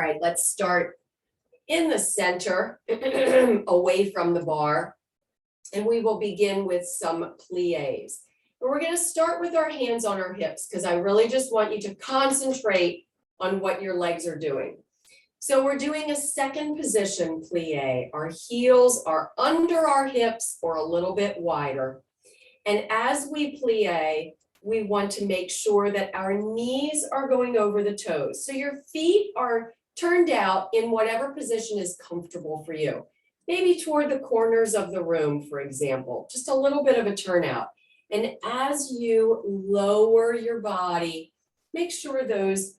right, let's start in the center, away from the bar. And we will begin with some plies. But we're going to start with our hands on our hips because I really just want you to concentrate on what your legs are doing. So we're doing a second position plie. Our heels are under our hips or a little bit wider. And as we plie, we want to make sure that our knees are going over the toes. So your feet are turned out in whatever position is comfortable for you. Maybe toward the corners of the room, for example, just a little bit of a turnout. And as you lower your body, make sure those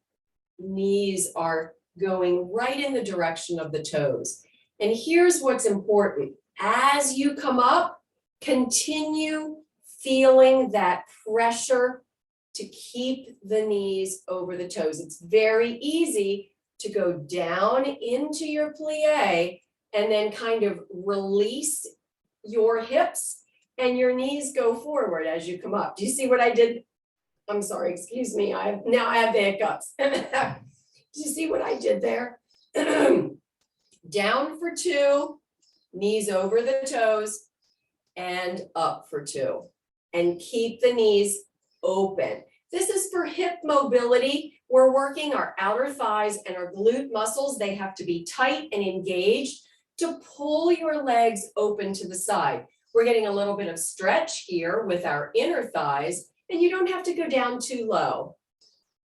knees are going right in the direction of the toes. And here's what's important. As you come up, continue feeling that pressure to keep the knees over the toes. It's very easy to go down into your plie and then kind of release your hips and your knees go forward as you come up. Do you see what I did? I'm sorry, excuse me. Now I have the hiccups. Do you see what I did there? Down for 2, knees over the toes, and up for 2. And keep the knees open. This is for hip mobility. We're working our outer thighs and our glute muscles. They have to be tight and engaged to pull your legs open to the side. We're getting a little bit of stretch here with our inner thighs, and you don't have to go down too low.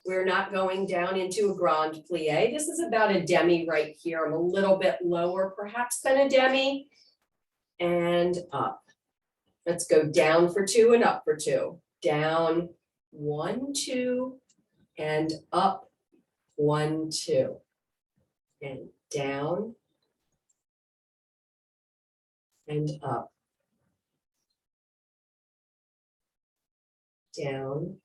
We're not going down into a grand plie. This is about a demi right here. I'm a little bit lower, perhaps than a demi, and up. Let's go down for 2 and up for 2. Down, 1, 2, and up, 1, 2. And down, and up. Down,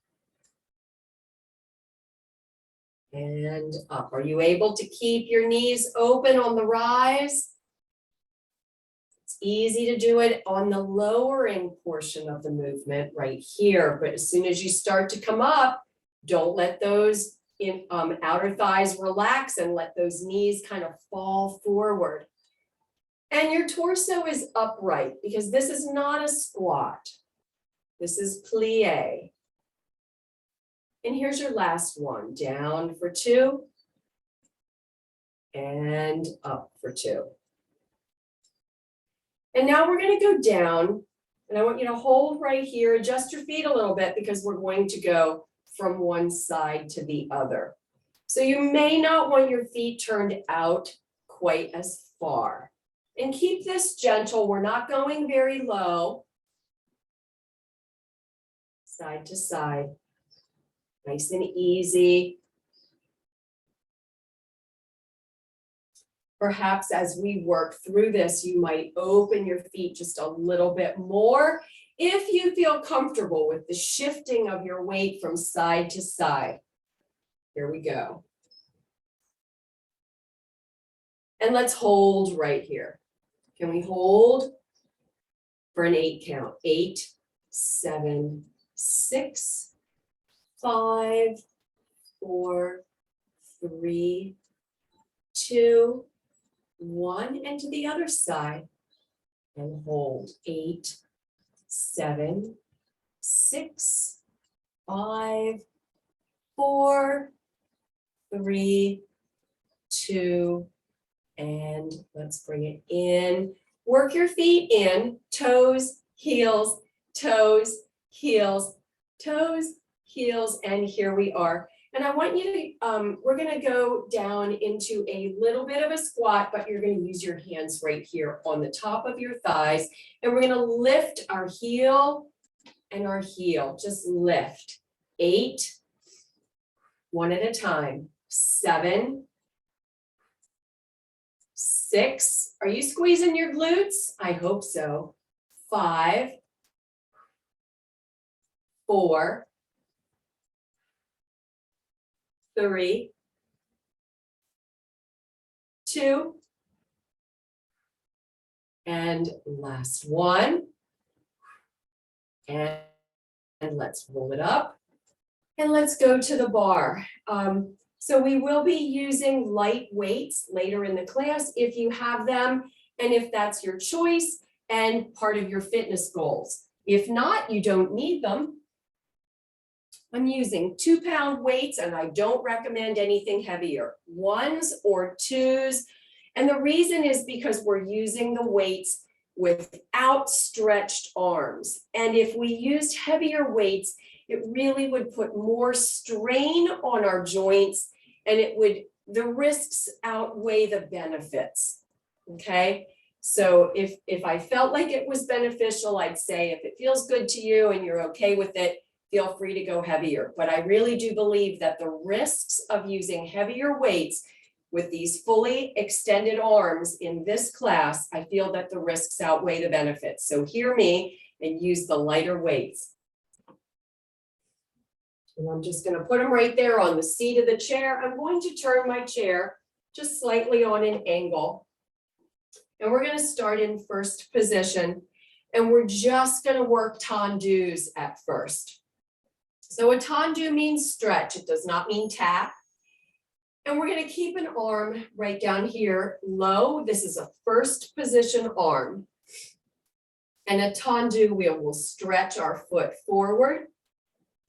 and up. Are you able to keep your knees open on the rise? Easy to do it on the lowering portion of the movement right here. But as soon as you start to come up, don't let those outer thighs relax and let those knees kind of fall forward. And your torso is upright because this is not a squat. This is plie. And here's your last one. Down for 2 and up for 2. And now we're going to go down, and I want you to hold right here, adjust your feet a little bit because we're going to go from one side to the other. So you may not want your feet turned out quite as far. And keep this gentle. We're not going very low. Side to side. Nice and easy. Perhaps as we work through this, you might open your feet just a little bit more if you feel comfortable with the shifting of your weight from side to side. Here we go. And let's hold right here. Can we hold for an 8 count? 8, 7, 6, 5, 4, 3, 2, 1, and to the other side, and hold. 8, 7, 6, 5, 4, 3, 2, and let's bring it in. Work your feet in, toes, heels, toes, heels, toes, heels, and here we are. And I want you to, we're gonna go down into a little bit of a squat, but you're gonna use your hands right here on the top of your thighs. And we're gonna lift our heel and our heel, just lift. 8, 1 at a time. 7, 6, are you squeezing your glutes? I hope so. 5, 4, 3, 2, and last one. And let's roll it up. And let's go to the bar. So we will be using light weights later in the class if you have them, and if that's your choice and part of your fitness goals. If not, you don't need them. I'm using 2-pound weights, and I don't recommend anything heavier, 1s or 2s. And the reason is because we're using the weights with outstretched arms. And if we used heavier weights, it really would put more strain on our joints, and the risks outweigh the benefits, okay? So if I felt like it was beneficial, I'd say if it feels good to you and you're okay with it, feel free to go heavier. But I really do believe that the risks of using heavier weights with these fully extended arms in this class, I feel that the risks outweigh the benefits. So hear me and use the lighter weights. And I'm just going to put them right there on the seat of the chair. I'm going to turn my chair just slightly on an angle. And we're going to start in first position. And we're just going to work tendus at first. So a tendu means stretch. It does not mean tap. And we're going to keep an arm right down here low. This is a first position arm. And a tendu, we will stretch our foot forward.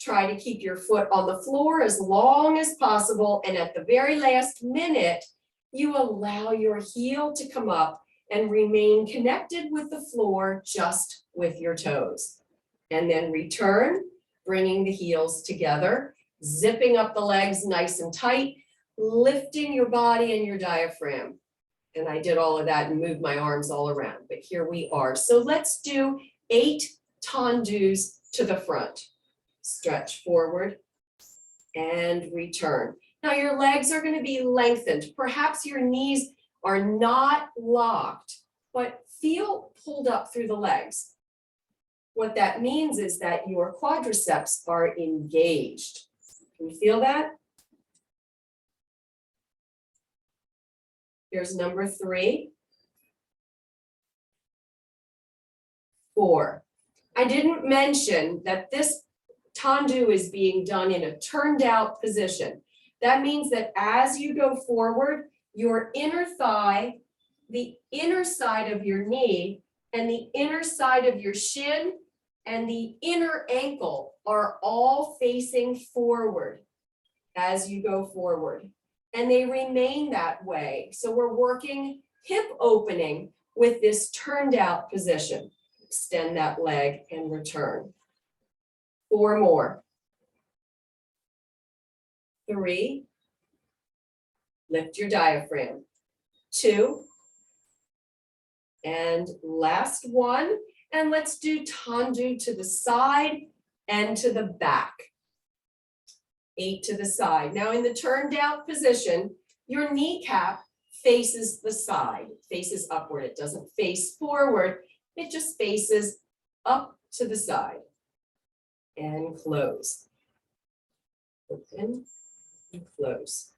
Try to keep your foot on the floor as long as possible. And at the very last minute, you allow your heel to come up and remain connected with the floor just with your toes. And then return, bringing the heels together, zipping up the legs nice and tight, lifting your body and your diaphragm. And I did all of that and moved my arms all around, but here we are. So let's do 8 tendus to the front. Stretch forward and return. Now your legs are going to be lengthened. Perhaps your knees are not locked, but feel pulled up through the legs. What that means is that your quadriceps are engaged. Can you feel that? Here's number 3. 4. I didn't mention that this tendu is being done in a turned out position. That means that as you go forward, your inner thigh, the inner side of your knee, and the inner side of your shin, and the inner ankle are all facing forward as you go forward. And they remain that way. So we're working hip opening with this turned out position. Extend that leg and return. 4 more. 3. Lift your diaphragm. 2. And last one. And let's do tendu to the side and to the back. 8 to the side. Now in the turned out position, your kneecap faces the side, faces upward. It doesn't face forward. It just faces up to the side. And close. Open and close.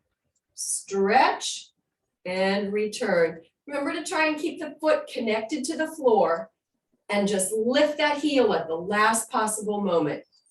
Stretch and return. Remember to try and keep the foot connected to the floor and just lift that heel at the last possible moment.